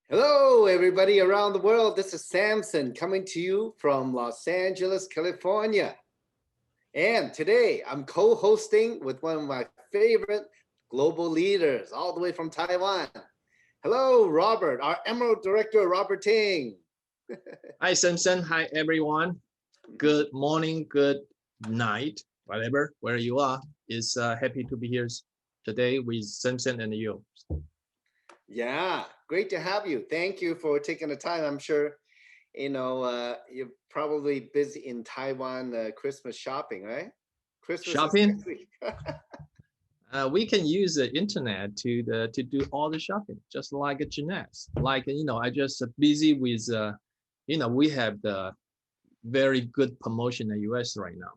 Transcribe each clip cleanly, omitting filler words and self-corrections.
Hello, everybody around the world. This is Samson coming to you from Los Angeles, California. And today I'm co hosting with one of my favorite global leaders, all the way from Taiwan. Hello, Robert, our Emerald Director, Robert Ting. Hi, Samson. Hi, everyone. Good morning, good night, whatever, where you are. Is happy to be here today with Samson and you. Yeah, great to have you. Thank you for taking the time. I'm sure you're probably busy in Taiwan Christmas shopping, right? Christmas is next Shopping. week. We can use the internet to do all the shopping, just like a gymnast. I just busy with we have the very good promotion in the US right now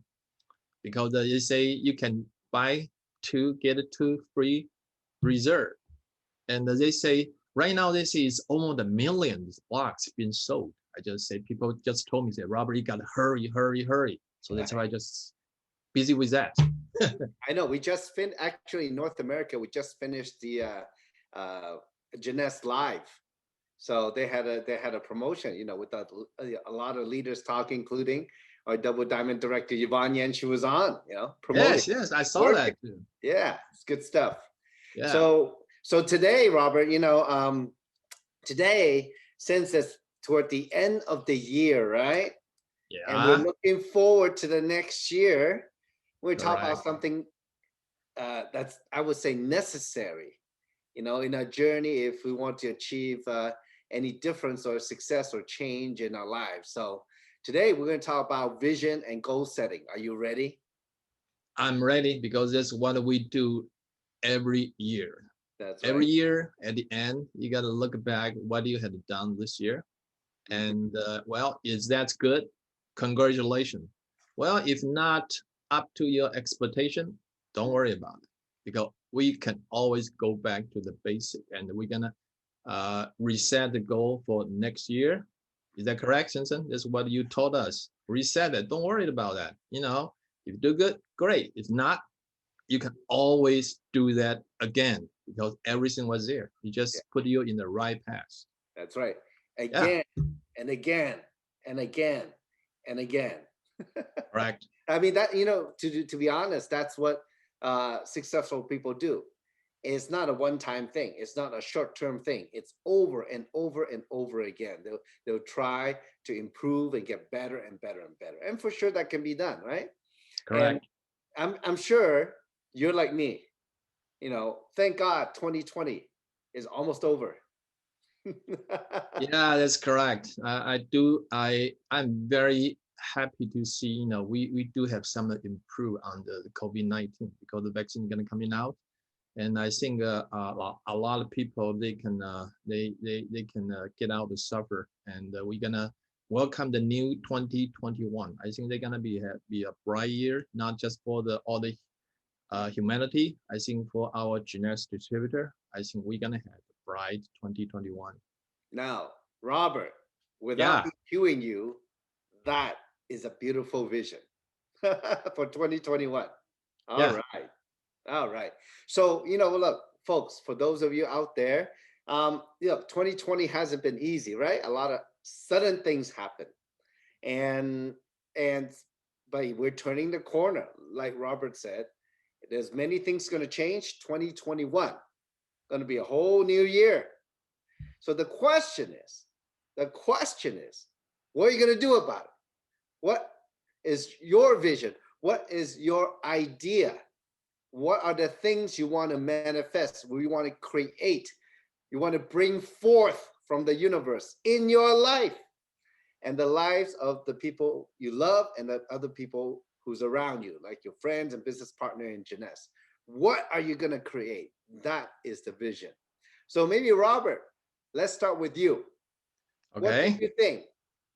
because they say you can buy two get two free reserve. And they say right now they say it's almost a million blocks being sold. I just say people just told me, say, Robert, you gotta hurry, hurry, hurry. So that's why I just busy with that. I know we just actually in North America, we just finished the uh, Jeunesse Live. So they had a promotion, with a lot of leaders talking, including our Double Diamond director Yvonne Yen. She was on, promoting. Yes, I saw Working. that too. Yeah, it's good stuff. Yeah, So today, Robert, today, since it's toward the end of the year, right? And we're yeah, looking forward to the next year. We're talking about correct. something that's, I would say, necessary, in our journey if we want to achieve any difference or success or change in our lives. So today we're going to talk about vision and goal setting. Are you ready? I'm ready because that's what we do every year. That's Every right. year at the end, you got to look back what you had done this year. Mhm. And well, is that good? Congratulations. Well, if not up to your expectation, don't worry about it because we can always go back to the basic and we're gonna reset the goal for next year. Is that correct, Simpson? That's what you told us. Reset it. Don't worry about that. If you do good, great. If not, you can always do that again because everything was there. You Yeah, just put you in the right path. that's right. Yeah, Again and again and again and again. correct. I mean that to be honest, that's what successful people do. It's not a one-time thing. It's not a short-term thing. It's over and over and over again. They'll try to improve and get better and better and better. And for sure that can be done, right? And Correct. I'm sure you're like me. Thank God 2020 is almost over. Yeah, that's correct. I do. I'm very happy to see. We do have some improve on the COVID-19 because the vaccine is gonna coming out, and I think a lot of people they can get out of suffer, and we're gonna welcome the new 2021. I think they're gonna be a bright year, not just for the all the humanity. I think for our genetics distributor, I think we're gonna have a bright 2021. Now, Robert, without Yeah, EQing you, that is a beautiful vision for 2021. All yeah. right. All right. So, look, folks, for those of you out there, 2020 hasn't been easy, right? A lot of sudden things happen. And and but we're turning the corner, like Robert said. There's many things going to change. 2021 going to be a whole new year. So the question is, what are you going to do about it? What is your vision? What is your idea? What are the things you want to manifest? What you want to create? You want to bring forth from the universe in your life and the lives of the people you love and the other people who's around you, like your friends and business partner in Jeunesse. What are you going to create? That is the vision. So maybe Robert, let's start with you. What do Okay. you think?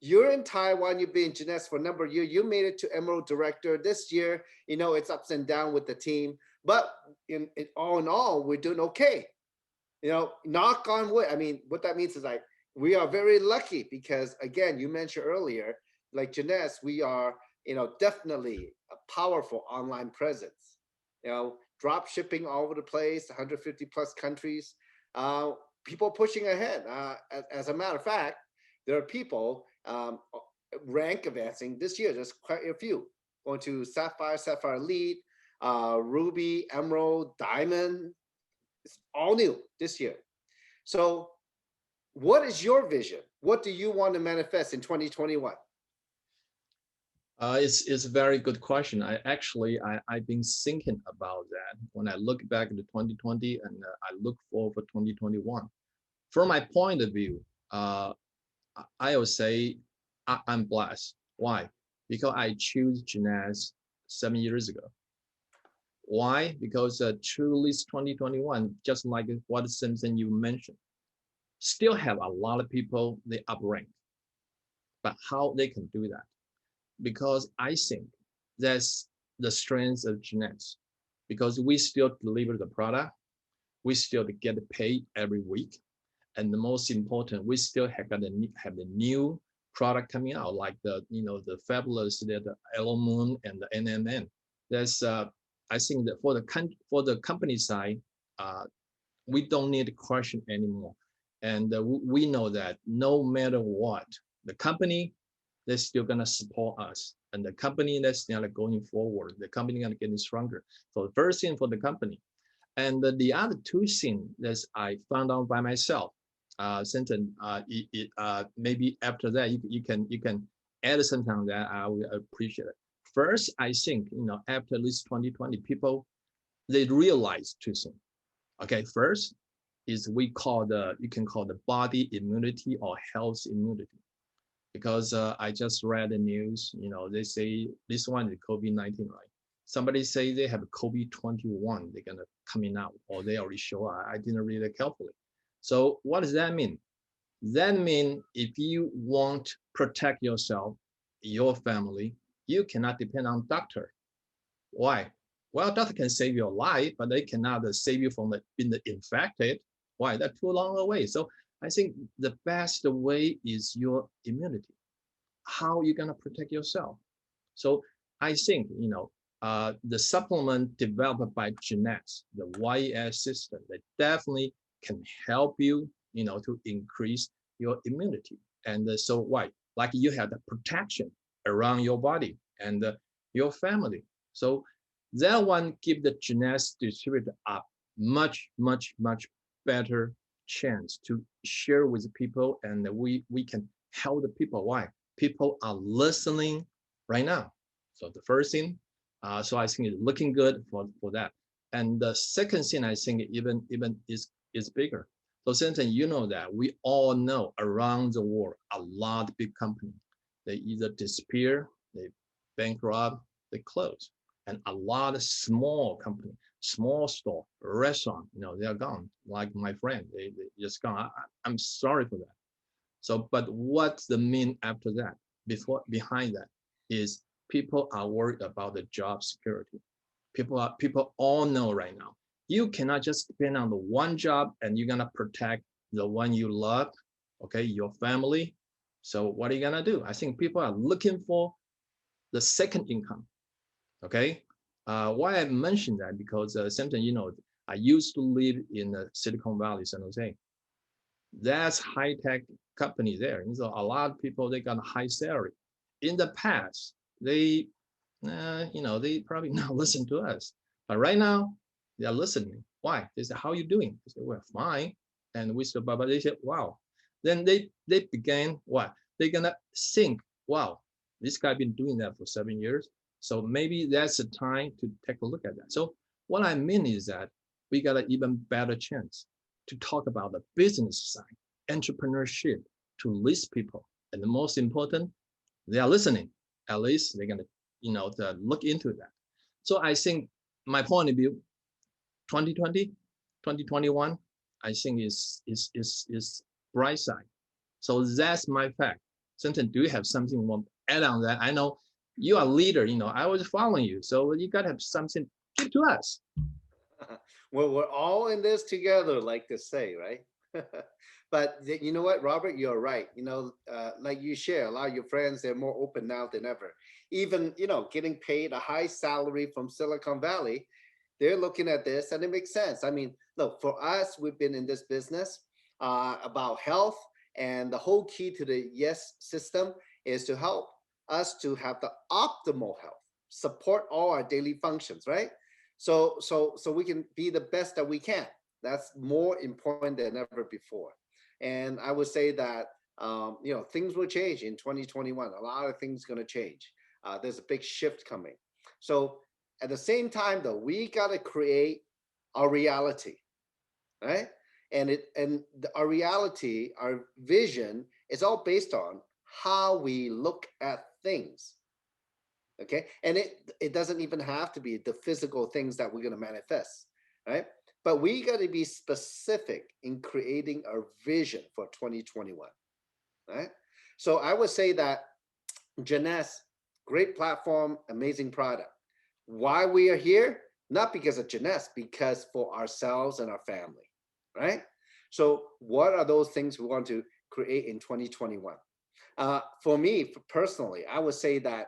You're in Taiwan, you've been in Jeunesse for a number of years. You made it to Emerald Director this year. It's ups and down with the team, but in all, we're doing okay. Knock on wood. I mean, what that means is like we are very lucky because again, you mentioned earlier, like Jeunesse, we are, definitely a powerful online presence. Drop shipping all over the place, 150 plus countries. people pushing ahead. As a matter of fact, there are people rank advancing this year. There's quite a few going to Sapphire, Sapphire Elite, Ruby, Emerald, Diamond. It's all new this year. So, what is your vision? What do you want to manifest in 2021? It's a very good question. I've been thinking about that when I look back at 2020 and I look forward for 2021. From my point of view, uh, I would say I'm blessed. Why? Because I choose Jeunesse 7 years ago. Why? Because truly 2021, just like what Simpson you mentioned, still have a lot of people they uprank. But how they can do that? Because I think that's the strength of Jeunesse. Because we still deliver the product, we still get paid every week, and the most important, we still have the new product coming out, like the fabulous the Yellow Moon and the NMN. That's I think that for the company side, uh, we don't need to question anymore, and we know that no matter what, the company they're still gonna support us, and the company that's going forward, the company gonna get stronger. So the first thing for the company, and the other two things that I found out by myself, Sinton, maybe after that you can add something on that. I will appreciate it. First, I think after this 2020, people they realize two things. Okay, first is we call you can call the body immunity or health immunity, because I just read the news. They say this one is COVID-19, right? Somebody say they have COVID-21. They're gonna coming out, or they already show. I didn't read it carefully. So what does that mean? That means if you want to protect yourself, your family, you cannot depend on doctor. Why? Well, doctor can save your life, but they cannot save you from being infected. Why? That's too long away. So I think the best way is your immunity. How are you gonna protect yourself? So I think the supplement developed by Jeunesse, the YS system, that definitely can help you, to increase your immunity. And so why? Like you have the protection around your body and your family. So that one give the Jeunesse distributor a much, much, much better chance to share with people, and we can help the people. Why? People are listening right now. So the first thing, so I think it's looking good for that. And the second thing I think even is bigger. So Simpson, you know that we all know around the world a lot of big companies they either disappear, they bankrupt, they close, and a lot of small companies, small store, restaurant, they are gone. Like my friend, they just gone. I'm sorry for that. So, but what's the mean after that? Behind that is people are worried about the job security. People all know right now. You cannot just depend on the one job and you're gonna protect the one you love, okay, your family. So what are you gonna do? I think people are looking for the second income. Okay, why I mentioned that because something I used to live in Silicon Valley, San Jose. That's high tech company there. And so a lot of people they got a high salary. In the past, they probably not listen to us, but right now they are listening. Why? They say, "How are you doing?" They say, "We're fine," and we said, "But they said, wow." Then they began what? They're gonna think, "Wow, this guy been doing that for 7 years, so maybe that's the time to take a look at that." So what I mean is that we got an even better chance to talk about the business side, entrepreneurship to these people. And the most important, they are listening. At least they're gonna, to look into that. So I think my point of view, 2020, 2021, I think is bright side. So that's my fact. Sinton, do you have something you want to add on that? I know you are a leader, I was following you. So you gotta have something give to us. Well, we're all in this together, like to say, right? But you know what, Robert, you're right. Like you share, a lot of your friends, they're more open now than ever. Even, getting paid a high salary from Silicon Valley, they're looking at this and it makes sense. I mean, look, for us, we've been in this business. about health. And the whole key to the yes system is to help us to have the optimal health, support all our daily functions, right? So we can be the best that we can. That's more important than ever before. And I would say that things will change in 2021. A lot of things going to change. There's a big shift coming. So at the same time, though, we got to create our reality, right? Our reality, our vision is all based on how we look at things. Okay, and it doesn't even have to be the physical things that we're going to manifest, right? But we got to be specific in creating a vision for 2021, right? So I would say that Jeunesse, great platform, amazing product. Why we are here? Not because of Jeunesse, because for ourselves and our family, right? So what are those things we want to create in 2021? For me, personally, I would say that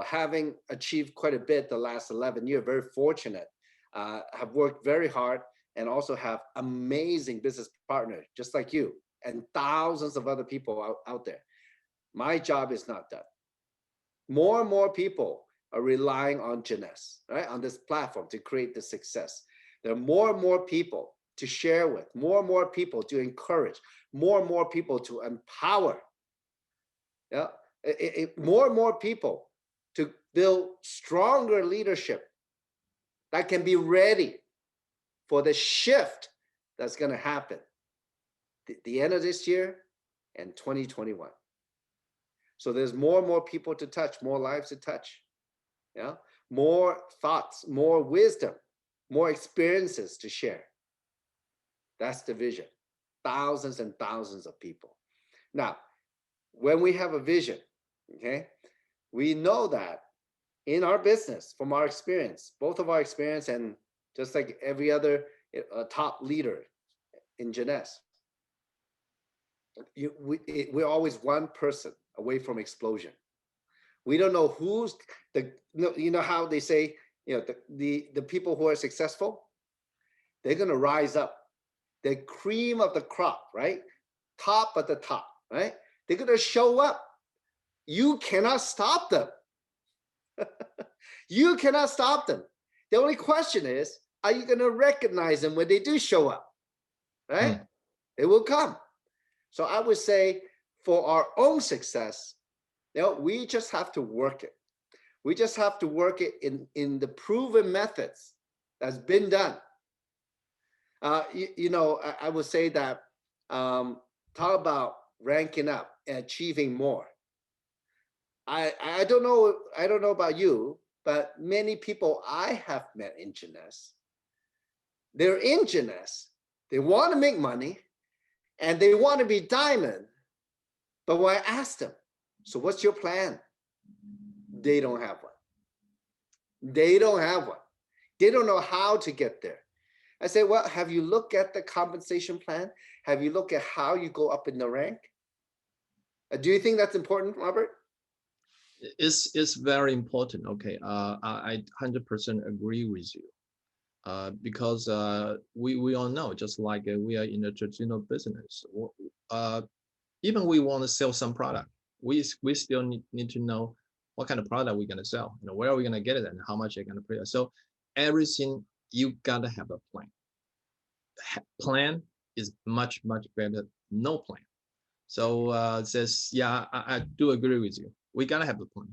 having achieved quite a bit the last 11 years, very fortunate, have worked very hard, and also have amazing business partners just like you and thousands of other people out there. My job is not done. More and more people are relying on Jeunesse, right, on this platform to create the success. There are more and more people to share with, more and more people to encourage, more and more people to empower. Yeah, more and more people to build stronger leadership that can be ready for the shift that's going to happen the end of this year and 2021. So there's more and more people to touch, more lives to touch. Yeah, more thoughts, more wisdom, more experiences to share. That's the vision. Thousands and thousands of people. Now, when we have a vision, okay, we know that in our business, from our experience, both of our experience, and just like every other top leader in Jeunesse, we're always one person away from explosion. We don't know who's how they say, the people who are successful, they're going to rise up. The cream of the crop, right? Top at the top, right? They're going to show up. You cannot stop them. You cannot stop them. The only question is, are you going to recognize them when they do show up? Right? They will come. So I would say for our own success, we just have to work it. We just have to work it in the proven methods that's been done. I would say that talk about ranking up and achieving more. I don't know about you, but many people I have met in Jeunesse, they're in Jeunesse, they want to make money, and they want to be diamond. But when I ask them, so what's your plan? They don't have one. They don't have one. They don't know how to get there. I say, well, have you looked at the compensation plan? Have you looked at how you go up in the rank? Do you think that's important, Robert? It's very important. Okay, I 100% agree with you. Because we all know, just like we are in the traditional business, even we want to sell some product, we still need to know what kind of product we're going to sell, where are we going to get it, and how much you're going to pay. So everything, you gotta have a plan. Plan is much better than no plan. So says, yeah, I do agree with you. We gotta have a plan.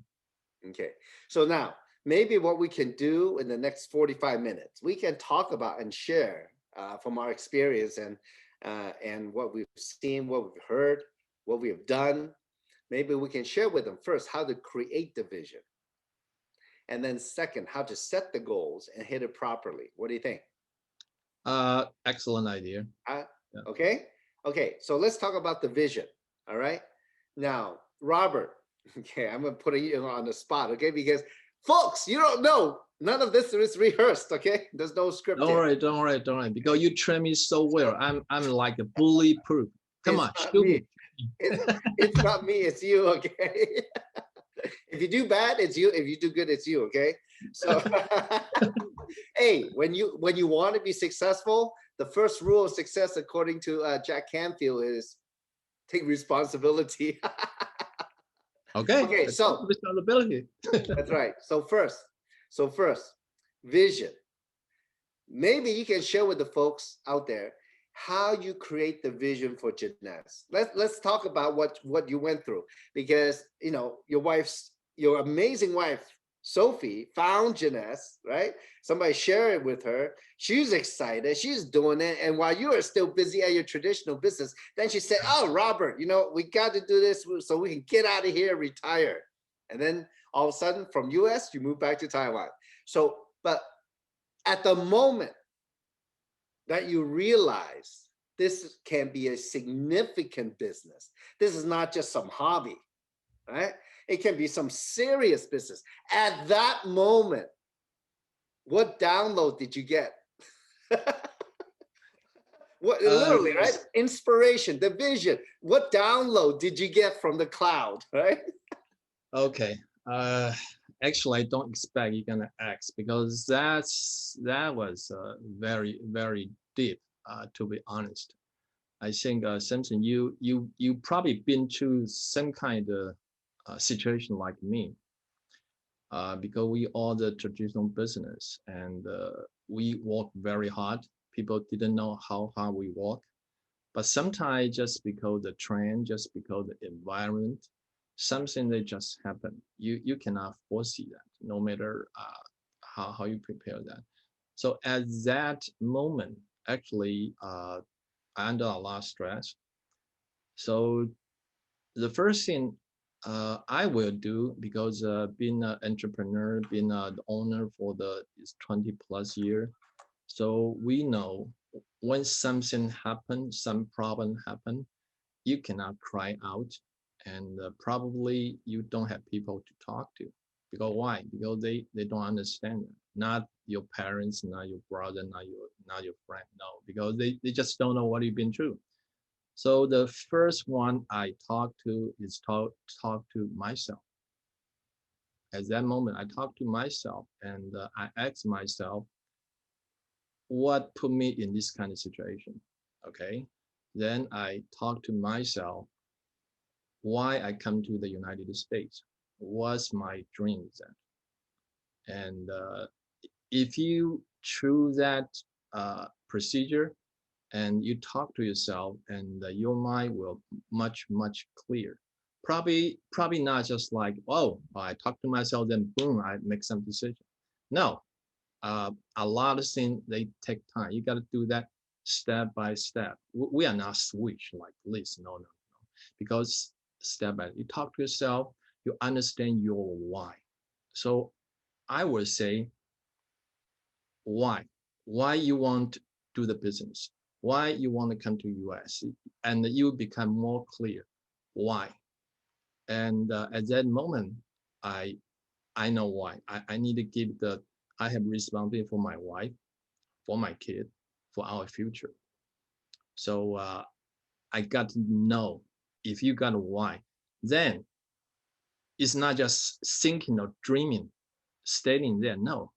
Okay, so now maybe what we can do in the next 45 minutes, we can talk about and share from our experience and what we've seen, what we've heard, what we have done. Maybe we can share with them first how to create the vision. And then second, how to set the goals and hit it properly. What do you think? Excellent idea. Yeah. Okay. Okay. So let's talk about the vision. All right. Now, Robert, okay, I'm going to put you on the spot. Okay. Because folks, you don't know. None of this is rehearsed. Okay. There's no script. Don't worry. Because you train me so well. I'm like a bully-proof. Come on, shoot me. It's not me. It's you. Okay. If you do bad, it's you. If you do good, it's you. Okay. So, hey, when you want to be successful, the first rule of success, according to Jack Canfield, is take responsibility. Okay, Okay, the take so responsibility. that's right. So first, vision. Maybe you can share with the folks out there how you create the vision for Jeunesse. Let's talk about what you went through, because your amazing wife Sophie found Jeunesse, right? Somebody shared it with her. She's excited. She's doing it. And while you are still busy at your traditional business, then she said, "Oh, Robert, we got to do this so we can get out of here, retire." And then all of a sudden, from US, you move back to Taiwan. So, but at the moment that you realize this can be a significant business, this is not just some hobby, right? It can be some serious business. At that moment, what download did you get? What, literally, right? Yes. Inspiration, the vision. What download did you get from the cloud, right? Okay. Uh, Actually, I don't expect you're gonna ask because that was very very deep. To be honest, I think Samson, you probably been through some kind of situation like me. Because we are the traditional business and we work very hard. People didn't know how hard we work, but sometimes just because the trend, just because the environment, something that just happen. You cannot foresee that, no matter how you prepare that. So at that moment, actually, I under a lot of stress. So the first thing I will do, because being an entrepreneur, being the owner for the is 20 plus year, so we know when something happen, some problem happen, you cannot cry out, and probably you don't have people to talk to. Because why? Because they don't understand it. Not your parents, not your brother, not your friend. No, because they just don't know what you've been through. So the first one I talk to is talk to myself. At that moment, I talk to myself and I ask myself, what put me in this kind of situation? Okay. Then I talk to myself, why I come to the United States. What's my dream then? And if you choose that procedure and you talk to yourself, and your mind will much clear. Probably not just like, oh, I talk to myself, then boom, I make some decision. No, a lot of things they take time. You got to do that step by step. We are not switch like this. No, because step by you talk to yourself, you understand your why. So I would say why you want to do the business, why you want to come to US, and you become more clear why. And at that moment, I I know why. I need to give I have responsibility for my wife, for my kid, for our future. So I got to know, if you got a why, then it's not just thinking or dreaming, staying there. No,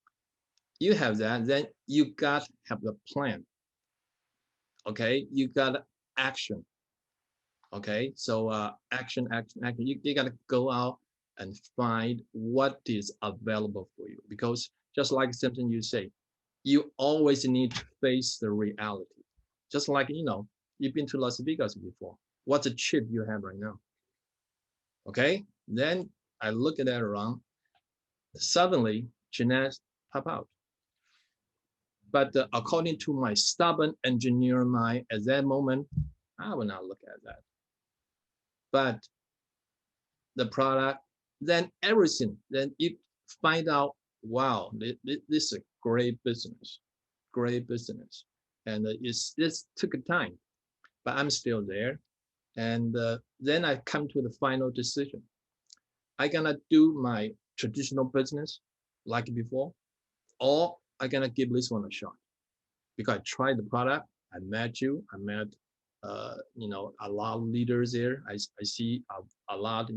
you have that, then you got to have the plan. Okay, you got action. Okay, so action. You got to go out and find what is available for you, because just like something you say, you always need to face the reality. Just like, you've been to Las Vegas before. What's the trip you have right now? Okay, then I look at that around. Suddenly Jeanette pop out. But according to my stubborn engineer mind at that moment, I will not look at that. But the product, then everything, then you find out, wow, this is a great business. And this took a time, but I'm still there. And then I come to the final decision. I gonna do my traditional business like before, or I gonna give this one a shot, because I tried the product. I met you. I met, a lot of leaders there. I see a lot,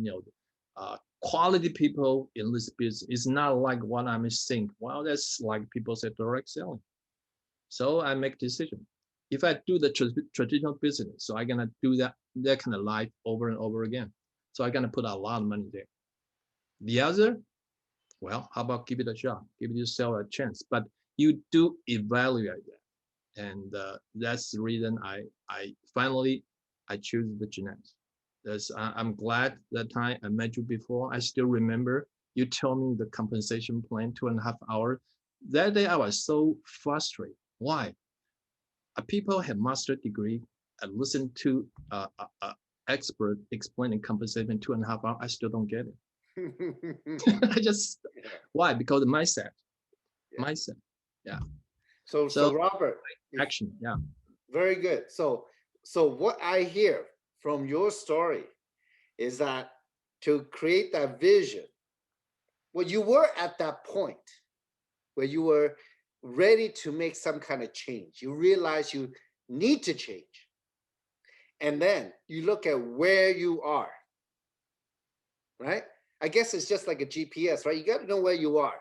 quality people in this business. It's not like what I'm saying. Well, that's like people say direct selling. So I make decision. If I do the traditional business, so I'm gonna do that kind of life over and over again. So I'm gonna put a lot of money there. The other, well, how about give it a shot, give yourself a chance, but you do evaluate that, and that's the reason I finally I choose the genetics. I'm glad that time I met you before. I still remember you told me the compensation plan 2.5 hours. That day I was so frustrated. Why? People have master degree. I listened to expert explaining compensation 2.5 hours. I still don't get it. I just Yeah, why? Because the mindset, yeah. mindset. Yeah. So So Robert, action. Yeah. very good. So what I hear from your story is that to create that vision, well, you were at that point where you were ready to make some kind of change. You realize you need to change. And then you look at where you are, right? I guess it's just like a GPS, right? You got to know where you are.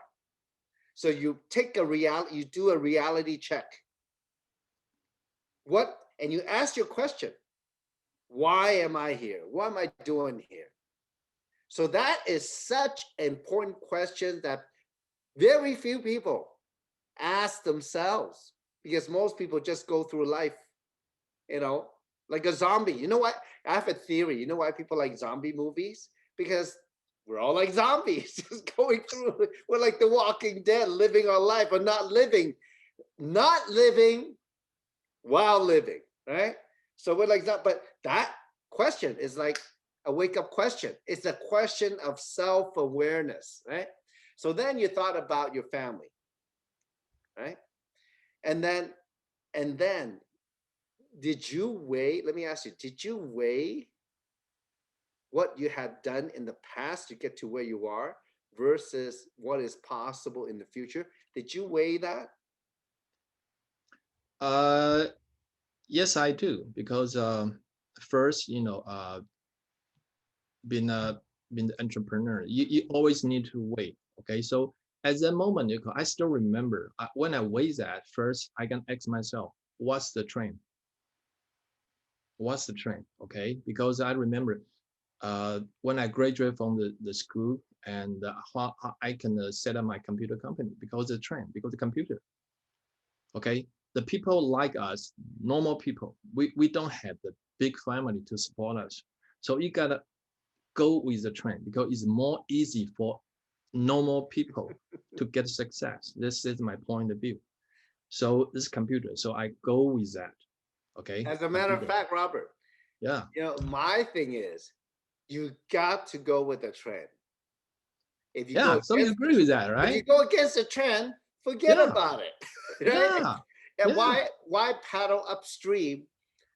So you take a reality, you do a reality check. What, and you ask your question, why am I here? What am I doing here? So that is such an important question that very few people ask themselves, because most people just go through life, you know, like a zombie. You know what? I have a theory. You know why people like zombie movies? Because we're all like zombies, just going through. We're like the Walking Dead, living our life, but not living while living, right? So we're like that. But that question is like a wake up question. It's a question of self awareness, right? So then you thought about your family, right? And then, and then, did you weigh? Let me ask you: did you weigh what you had done in the past to get to where you are versus what is possible in the future? Did you weigh that? Uh, yes, I do because first, being a being the entrepreneur, you always need to wait. Okay, so at that moment, I still remember when I weigh that first, I can ask myself, what's the trend? What's the trend? Okay, because I remember when I graduated from the school and how I can set up my computer company because the trend, because the computer. Okay, the people like us, normal people, we don't have the big family to support us. So you gotta go with the trend because it's more easy for normal people to get success. This is my point of view. So this computer, so I go with that. Okay, As a matter of computer. fact, Robert, Yeah, my thing is, you got to go with the trend. If you go yeah. So you against the agree with that, if you right? go against the trend, forget Yeah, about it, right? yeah, And yeah, why paddle upstream?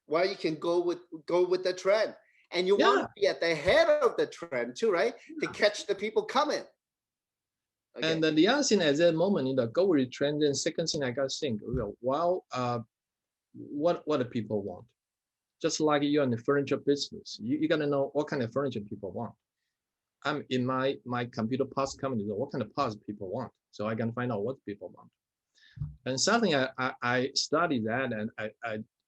Why you can go with the trend, and you want yeah. to be at the head of the trend too, right? To catch the people coming. And Okay. then the other thing at that moment, go with the trend. And second thing, I got to think, well, what do people want? Just like you're in the furniture business, you got to know what kind of furniture people want. I'm in my computer parts company, so what kind of parts people want. So I can find out what people want. And something I study that and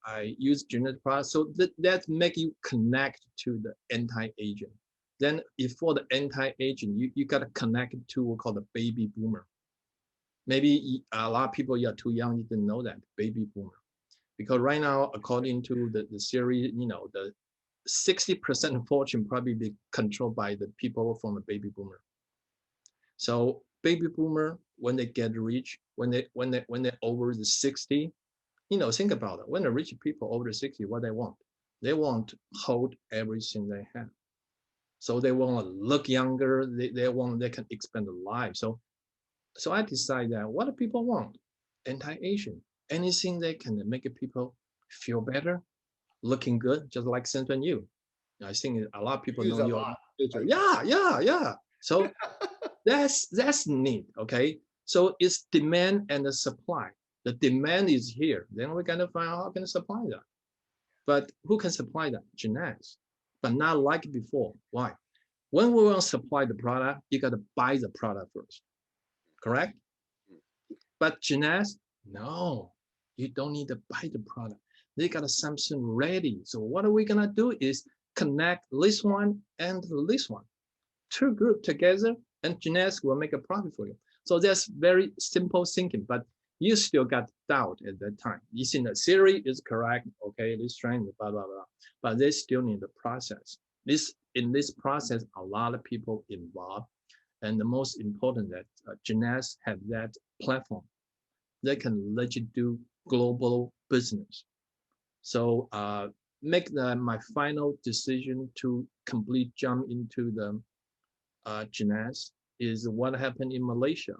I use genetic parts. So that make you connect to the anti-aging. Then if for the anti-aging, you got to connect to what called the baby boomer. Maybe a lot of people, you're too young, you didn't know that, baby boomer. Because right now, according to the series, the 60% of fortune probably be controlled by the people from the baby boomer. So baby boomer, when they get rich, when they're over the 60, think about it. When the rich people over the 60, what they want? They want to hold everything they have. So they want to look younger. They can expand their life. So I decide that what do people want? Anti-aging. Anything that can make people feel better, looking good, just like Samson you. I think a lot of people Use know a your lot. future. Yeah, yeah, yeah. So that's neat. Okay. So it's demand and the supply. The demand is here. Then we're gonna find out how can supply that. But who can supply that? Genetics. But not like before. Why? When we want to supply the product, you gotta buy the product first. Correct? But genetics, no, you don't need to buy the product. They got a Samsung ready. So what are we gonna do is connect this one and this one, two group together, and Jeunesse will make a profit for you. So that's very simple thinking, but you still got doubt at that time. You think the theory is correct, okay, this trend, blah, blah, blah, but they still need the process. In this process, a lot of people involved, and the most important that Jeunesse have that platform. They can let you do global business. So make my final decision to complete jump into the Jeunesse is what happened in Malaysia.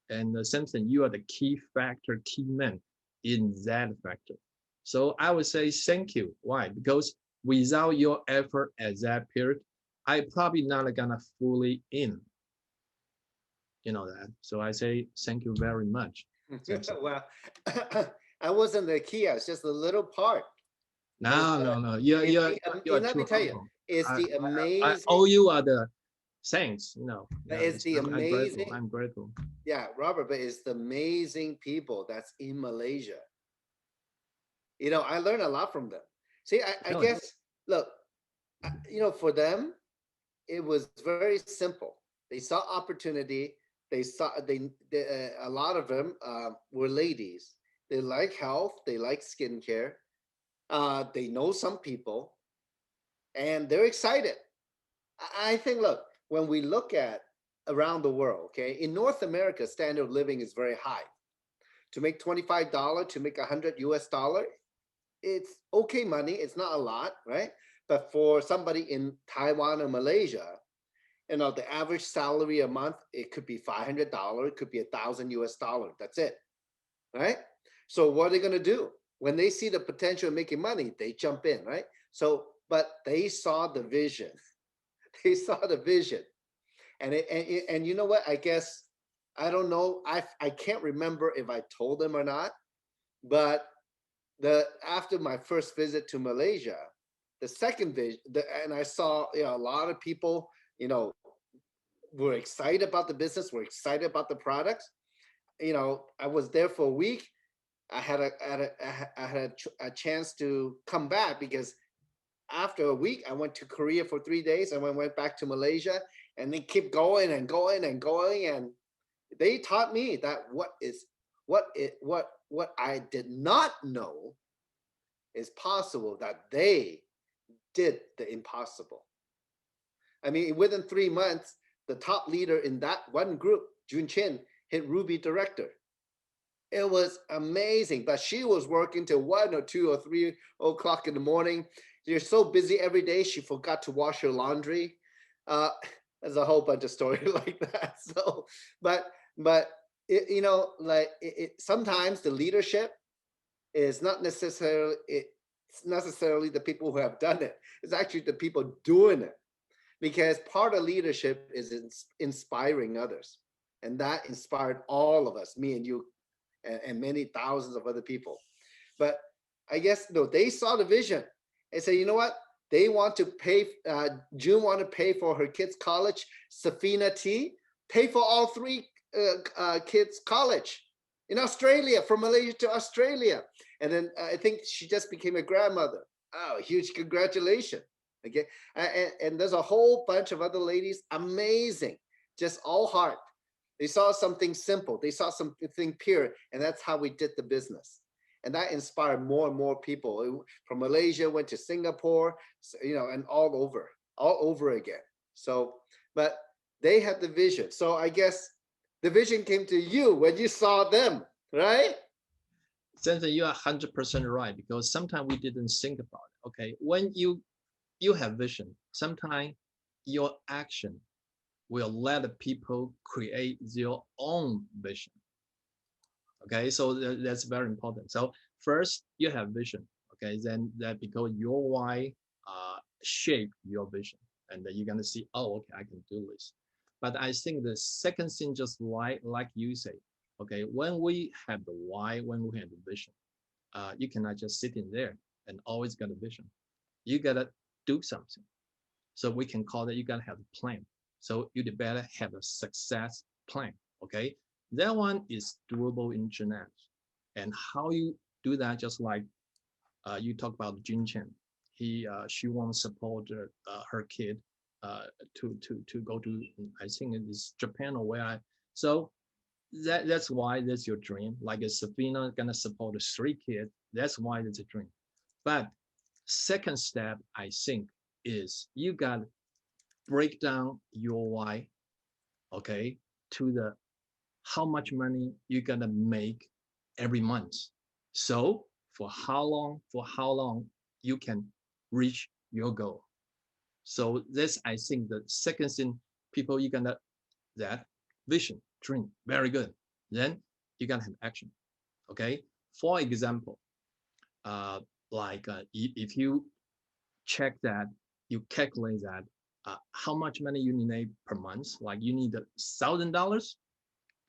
And Samson, you are the key factor, key man in that factor. So I would say thank you. Why? Because without your effort at that period, I probably not gonna fully in, that. So I say thank you very much, Samson. Well, I wasn't the key. I was just a little part. Is No, the no, no. is You are let me too tell you, humble. is I, the I owe amazing, you are the thanks. Yeah, is the I'm grateful. amazing, I'm grateful. yeah, Robert, but it's the amazing people that's in Malaysia. I learned a lot from them. See, I Really? guess, look, for them, it was very simple. They saw opportunity. A lot of them were ladies. They like health. They like skincare. They know some people, and they're excited. I think, look, when we look at around the world, okay, in North America, standard of living is very high. To make $25, to make 100 US dollar, it's okay money. It's not a lot, right? But for somebody in Taiwan or Malaysia, the average salary a month, it could be $500, it could be 1,000 US dollar. That's it, right? So what are they going to do when they see the potential of making money? They jump in, right? So, but they saw the vision. They saw the vision, and you know what? I guess I don't know. I can't remember if I told them or not, but the after my first visit to Malaysia, the second visit, and I saw a lot of people, were excited about the business, were excited about the products. I was there for a week. I had a chance to come back because after a week, I went to Korea for 3 days and went back to Malaysia, and they keep going and going and going. And they taught me that what I did not know is possible, that they did the impossible. I mean, within 3 months, the top leader in that one group, Jun Chen, hit Ruby director. It was amazing, but she was working till 1 or 2 or 3 o'clock in the morning. You're so busy every day, she forgot to wash her laundry. Uh, there's a whole bunch of stories like that. So, but sometimes the leadership is not necessarily the people who have done it. It's actually the people doing it, because part of leadership is inspiring others, and that inspired all of us, me and you, and many thousands of other people. But I guess no, they saw the vision and say, you know what? They want to pay. June want to pay for her kids' college. Safina T pay for all three kids' college in Australia, from Malaysia to Australia, and then I think she just became a grandmother. Oh, huge congratulations! Okay, and there's a whole bunch of other ladies, amazing, just all heart. They saw something simple. They saw something pure, and that's how we did the business. And that inspired more and more people from Malaysia, went to Singapore, and all over again. So, but they had the vision. So I guess the vision came to you when you saw them, right? Samson, you are 100% right, because sometimes we didn't think about it. Okay, when you have vision, sometimes your action will let the people create their own vision. Okay, so that's very important. So first you have vision. Okay, then that because your why shape your vision, and then you're gonna see, oh, okay, I can do this. But I think the second thing, just like you say, okay, when we have the why, when we have the vision, you cannot just sit in there and always got a vision. You gotta do something. So we can call that, you gotta have a plan. So you better have a success plan. Okay, that one is doable in Jeunesse. And how you do that, just like You talk about Jin Chen. She wants to support her kid to go to, I think it is Japan or where so that's why that's your dream. Like a Safina gonna support 3 kids. That's why it's a dream. But second step, I think, is you gotta break down your why, okay, to the how much money you're gonna make every month. So for how long you can reach your goal. So this, I think, the second thing people you gonna that vision, dream, very good. Then you gotta have action. Okay. For example, uh, like if you check that, you calculate that, how much money you need per month. Like you need $1,000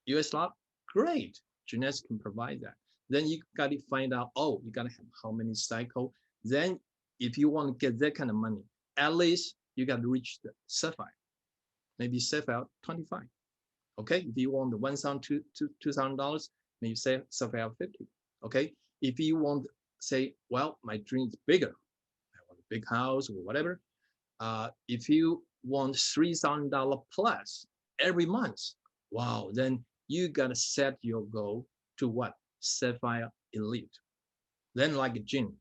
US dollar, great. Genius can provide that. Then you got to find out, oh, you got to have how many cycle. Then if you want to get that kind of money, at least you got to reach the Sapphire, maybe Sapphire 25. Okay, if you want the $1,000 maybe say Sapphire 50. Okay, if you want, say, well, my dream is bigger, I want a big house or whatever. If you want $3,000 plus every month, wow, then you gotta set your goal to what? Sapphire Elite. Then like Jin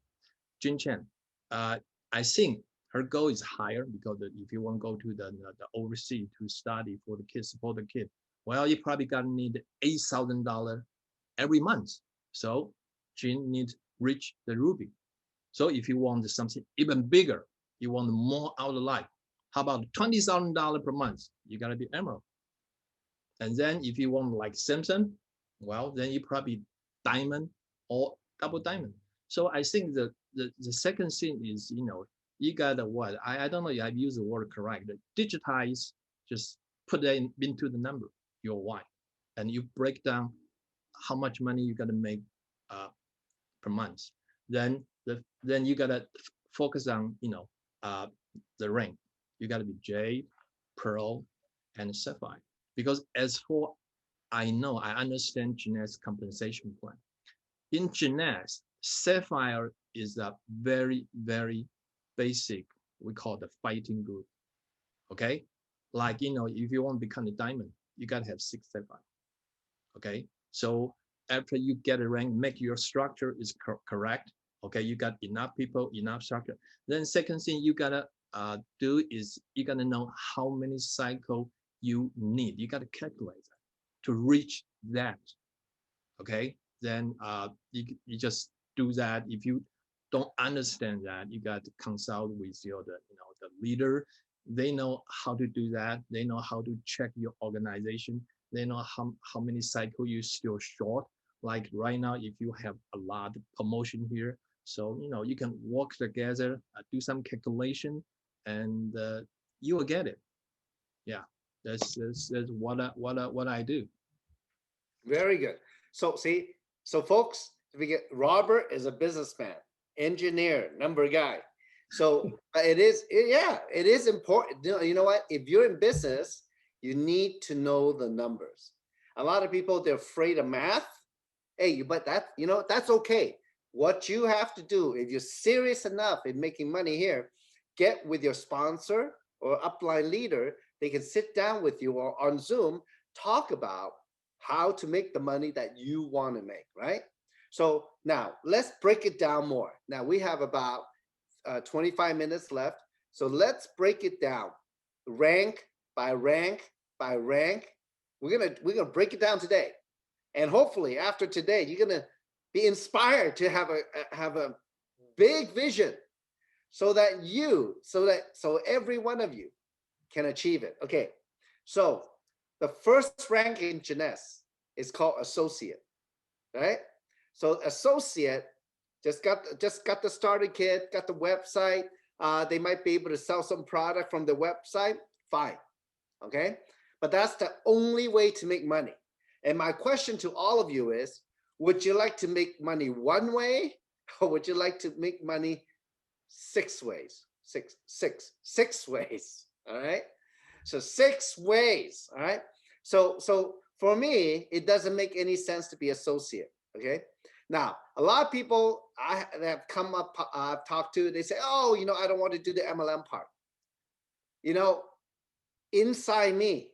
Chen, uh, I think her goal is higher because if you want to go to the overseas to study for the kids, support the kid, well, you probably gotta need $8,000 every month. So Jin needs reach the ruby. So if you want something even bigger, you want more out of life, how about $20,000 per month? You gotta be emerald. And then if you want like Samson, well, then you probably diamond or double diamond. So I think the second thing is, you gotta what? I don't know if I've used the word correct. Digitize, just put that into the number, your why. And you break down how much money you gotta make uh, per month. Then you gotta focus on the rank. You gotta be jade, pearl, and sapphire. Because as for I understand Jeanette's compensation plan. In Jeanette's, sapphire is a very, very basic, we call the fighting group. Okay, like if you want to become a diamond, you gotta have 6 sapphire. Okay, so after you get a rank, make your structure is correct. Okay, you got enough people, enough structure. Then second thing you gotta do is you gotta know how many cycle you need. You gotta calculate that to reach that. Okay, then you just do that. If you don't understand that, you got to consult with the leader. They know how to do that. They know how to check your organization. They know how many cycle you still short. Like right now, if you have a lot of promotion here, so you can work together, do some calculation, and you will get it. Yeah, that's what I do. Very good. So see, so folks, we get Robert is a businessman, engineer, number guy. So yeah, it is important. You know what? If you're in business, you need to know the numbers. A lot of people, they're afraid of math. Hey, but that's okay. What you have to do, if you're serious enough in making money here, get with your sponsor or upline leader. They can sit down with you or on Zoom, talk about how to make the money that you want to make, right? So now let's break it down more. Now we have about 25 minutes left. So let's break it down rank by rank by rank. We're gonna break it down today. And hopefully after today, you're gonna be inspired to have a big vision so so every one of you can achieve it. Okay. So the first rank in Jeunesse is called associate, right? So associate just got the starter kit, got the website. They might be able to sell some product from the website. Fine, okay. But that's the only way to make money. And my question to all of you is: would you like to make money one way, or would you like to make money 6 ways? Six ways. All right. So 6 ways. All right. So for me, it doesn't make any sense to be associate. Okay. Now, a lot of people that have come up, I've talked to, they say, oh, I don't want to do the MLM part. You know, inside me,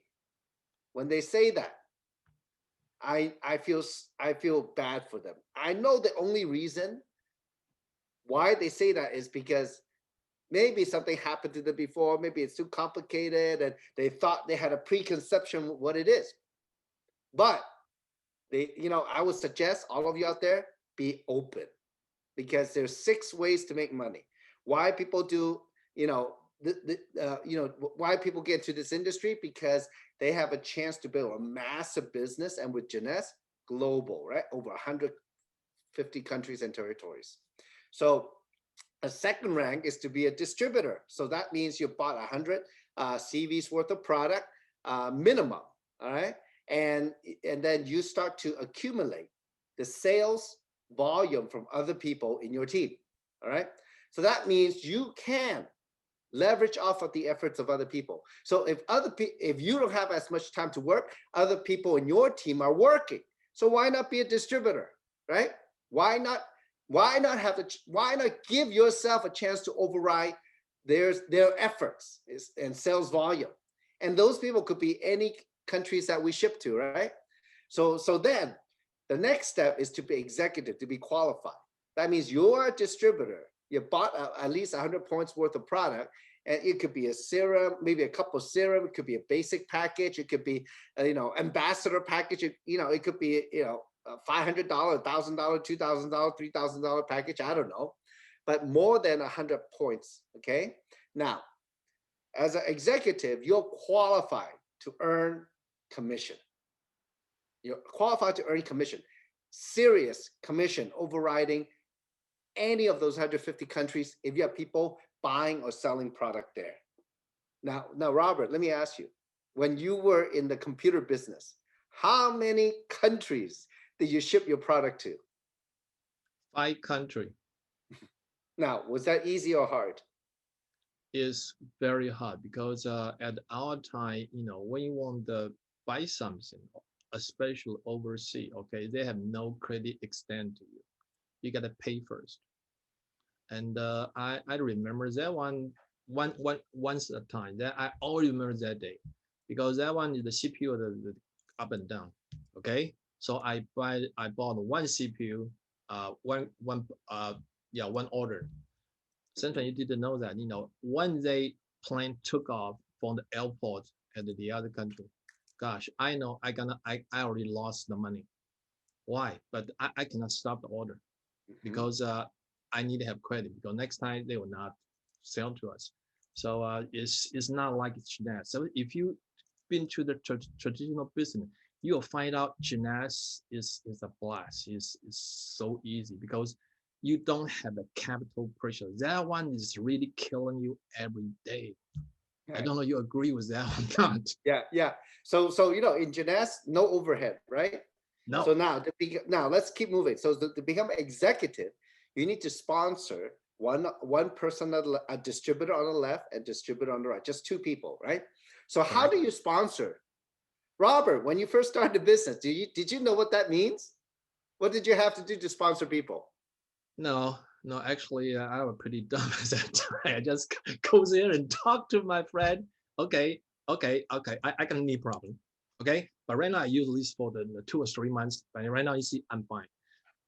when they say that, I feel bad for them. I know the only reason why they say that is because maybe something happened to them before, maybe it's too complicated and they thought they had a preconception what it is. But I would suggest all of you out there be open, because there's 6 ways to make money. Why people do, why people get into this industry, because they have a chance to build a massive business, and with Jeunesse, global, right? Over 150 countries and territories. So a second rank is to be a distributor. So that means you bought 100 CVs worth of product minimum, all right? And then you start to accumulate the sales volume from other people in your team, all right? So that means you can leverage off of the efforts of other people. So if you don't have as much time to work, other people in your team are working. So why not be a distributor, right? Why not give yourself a chance to override their efforts and sales volume? And those people could be any countries that we ship to, right? So then the next step is to be executive, to be qualified. That means you're a distributor. You bought at least 100 points worth of product, and it could be a serum, maybe a couple of serum. It could be a basic package. It could be, ambassador package. It could be, $500, $1,000, $2,000, $3,000 package. I don't know, but more than 100 points. Okay. Now, as an executive, you're qualified to earn commission. You're qualified to earn commission, serious commission, overriding any of those 150 countries if you have people buying or selling product there. Now, Robert, let me ask you, when you were in the computer business, how many countries did you ship your product to? 5 country Now, was that easy or hard? is very hard because at our time, when you want to buy something, especially overseas, okay, they have no credit extend to you. You gotta pay first. And I remember that once a time that I always remember that day, because that one is the CPU the up and down. Okay, so I bought one CPU, one order. Sometimes you didn't know that, when they plane took off from the airport at the other country, gosh, I know I already lost the money. Why? But I cannot stop the order because I need to have credit, because next time they will not sell to us. So it's not like Jeunesse. So if you been to the traditional business, you'll find out Jeunesse is a blast. Is so easy because you don't have a capital pressure. That one is really killing you every day. I don't know you agree with that or not. Yeah. So in Jeunesse, no overhead, right? No. So now let's keep moving. So to become executive, you need to sponsor one person, a distributor on the left and distributor on the right, just 2 people, right? So how do you sponsor? Robert, when you first started the business, did you know what that means? What did you have to do to sponsor people? No, actually, I was pretty dumb at that time. I just go there and talk to my friend. Okay, I can need problem. Okay, but right now I use this for the 2 or 3 months. But right now you see I'm fine.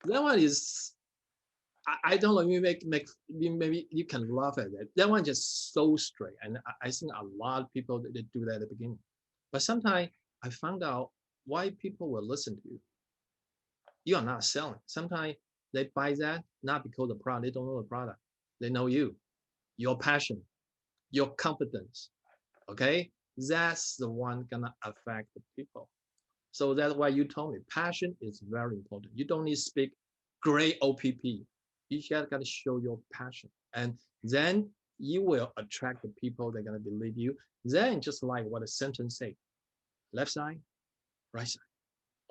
That one is, I don't know. Maybe you can laugh at that. That one just so straight, and I think a lot of people they do that at the beginning. But sometimes I found out why people will listen to you. You are not selling. Sometimes they buy that not because of the product. They don't know the product. They know you, your passion, your competence. Okay, that's the one gonna affect the people. So that's why you told me passion is very important. You don't need to speak great OPP. You just gotta show your passion, and then you will attract the people that are gonna believe you. Then just like what a sentence say, left side, right side.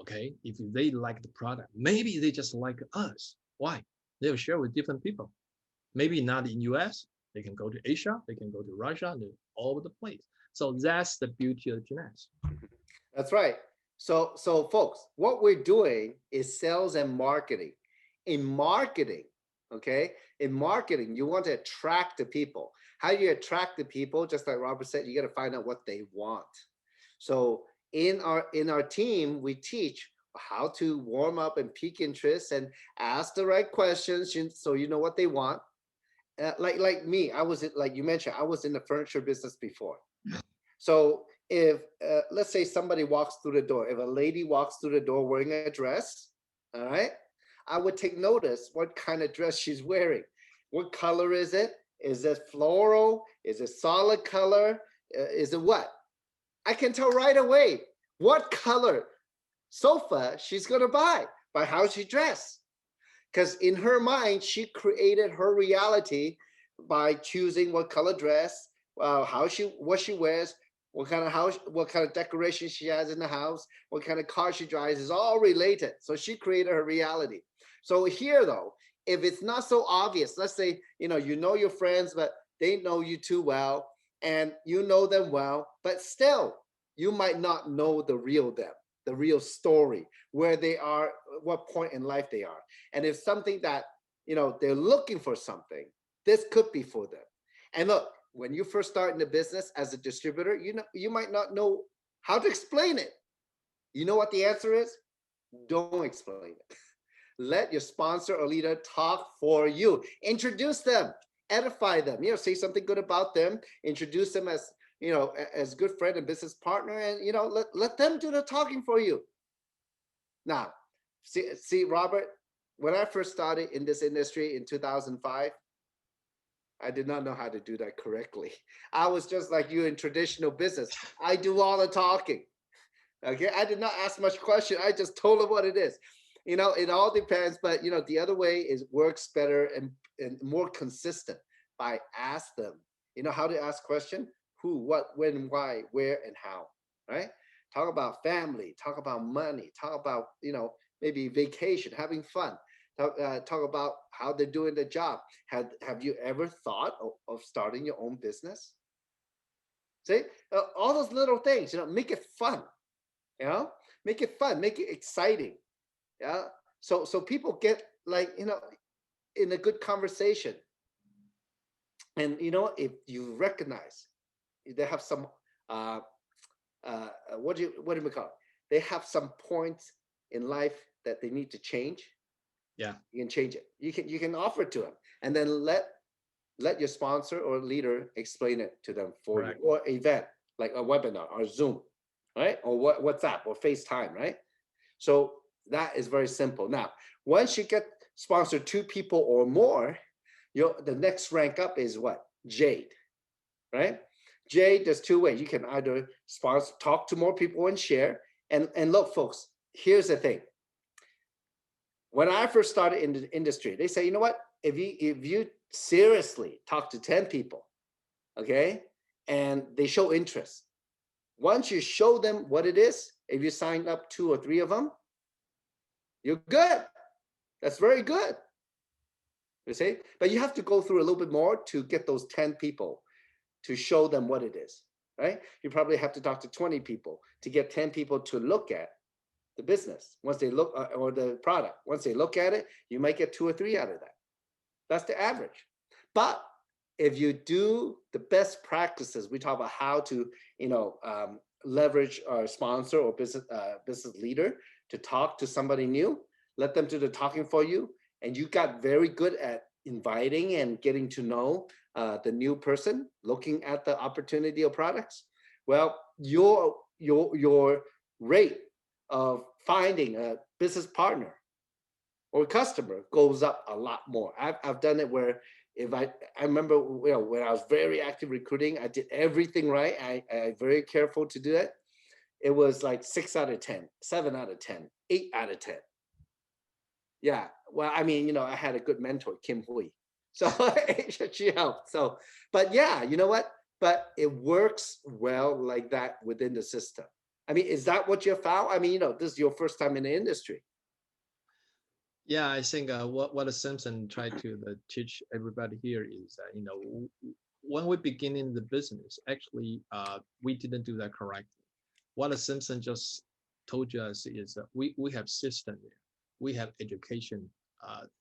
Okay, if they like the product, maybe they just like us. Why? They'll share with different people. Maybe not in US, they can go to Asia, they can go to Russia, and all over the place. So that's the beauty of Jeunesse. That's right. So folks, what we're doing is sales and marketing. in marketing, okay, in marketing, you want to attract the people. How do you attract the people? Just like Robert said, you got to find out what they want. So in our team, we teach how to warm up and pique interest and ask the right questions so you know what they want. Like me, I was like you mentioned, I was in the furniture business before. So if let's say somebody walks through the door, if a lady walks through the door wearing a dress, all right, I would take notice what kind of dress she's wearing. What color is it? Is it floral? Is it solid color? Is it what? I can tell right away what color sofa she's gonna buy by how she dressed. Because in her mind, she created her reality by choosing what color dress, how she what she wears, what kind of house, what kind of decoration she has in the house, what kind of car she drives is all related. So she created her reality. So here though, if it's not so obvious, let's say you know your friends, but they know you too well, and you know them well, but still you might not know the real them, the real story, where they are, what point in life they are. And if something that they're looking for something, this could be for them. And look, when you first start in the business as a distributor, you might not know how to explain it. You know what the answer is? Don't explain it. Let your sponsor or leader talk for you. Introduce them, edify them, say something good about them, introduce them as as good friend and business partner, and let them do the talking for you. Now, see, Robert, when I first started in this industry in 2005, I did not know how to do that correctly. I was just like you in traditional business. I do all the talking. Okay, I did not ask much question. I just told them what it is. It all depends, but the other way is works better and more consistent by ask them. How to ask question: who, what, when, why, where, and how. Right? Talk about family. Talk about money. Talk about maybe vacation, having fun. Talk about how they're doing the job. Have you ever thought of starting your own business? See, all those little things. Make it fun. You know, make it fun, make it exciting. Yeah. So people get like in a good conversation, and if you recognize they have some uh what do we call it? They have some points in life that they need to change. Yeah, You can change it. You can offer it to them, and then let your sponsor or leader explain it to them for you, correct. or event like a webinar or Zoom, right? Or WhatsApp or FaceTime, right? So that is very simple. Now, once you get sponsored 2 people or more, the next rank up is what? Jade, right? Jade, there's 2 ways. You can either sponsor, talk to more people and share. And look, folks, here's the thing. When I first started in the industry, they say, you know what? If you seriously talk to 10 people, okay, and they show interest, once you show them what it is, if you sign up 2 or 3 of them, you're good. That's very good. You see, but you have to go through a little bit more to get those 10 people to show them what it is, right? You probably have to talk to 20 people to get 10 people to look at the business. Once they look or the product, once they look at it, you might get 2 or 3 out of that. That's the average. But if you do the best practices, we talk about how to, leverage our sponsor or business leader to talk to somebody new, let them do the talking for you, and you got very good at inviting and getting to know the new person, looking at the opportunity of products. Well, your rate of finding a business partner or customer goes up a lot more. I've done it where if I remember when I was very active recruiting, I did everything right. I very careful to do it. It was like 6 out of 10, 7 out of 10, 8 out of 10. Yeah. Well, I mean, I had a good mentor, Kim Hui. So she helped. So, but yeah, you know what? But it works well like that within the system. I mean, is that what you found? I mean, this is your first time in the industry. Yeah, I think what Simpson tried to teach everybody here is that when we begin in the business, actually we didn't do that correctly. What Simpson just told us is that we have system there, we have education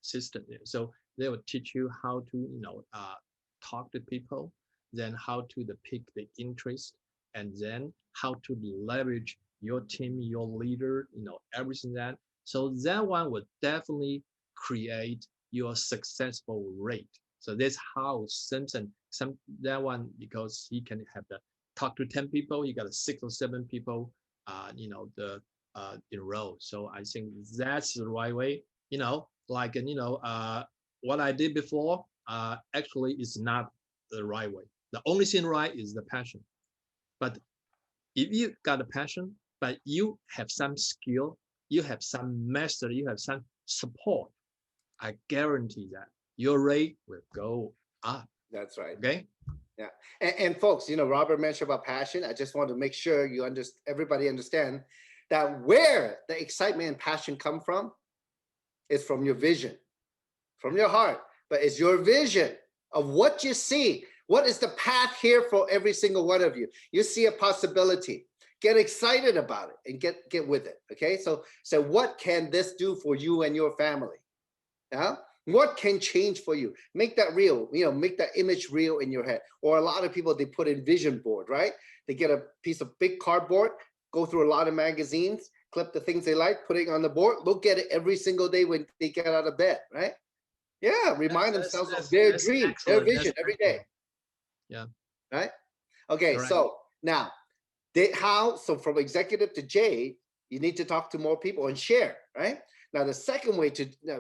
system there. So they will teach you how to, talk to people, then how to pick the interest, and then how to leverage your team, your leader, everything that. So that one would definitely create your successful rate. So that's how Simpson, that one, because he can have the talk to 10 people, he got 6 or 7 people, in a row. So I think that's the right way. Like, what I did before, actually is not the right way. The only thing right is the passion. But if you got a passion, but you have some skill, you have some mastery, you have some support, I guarantee that your rate will go up. That's right. Okay. Yeah. And folks, Robert mentioned about passion. I just want to make sure everybody understand that where the excitement and passion come from is from your vision, from your heart, but it's your vision of what you see. What is the path here for every single one of you? You see a possibility. Get excited about it and get with it. Okay. So what can this do for you and your family? Yeah. What can change for you? Make that real, make that image real in your head. Or a lot of people, they put in vision board, right? They get a piece of big cardboard, go through a lot of magazines, clip the things they like, put it on the board, look at it every single day when they get out of bed, right? Yeah, remind themselves of their That's dream, their excellent. That's vision every day, excellent. Yeah. right? Okay, Correct. so now, so from executive to Jade, you need to talk to more people and share, right? Now, the second way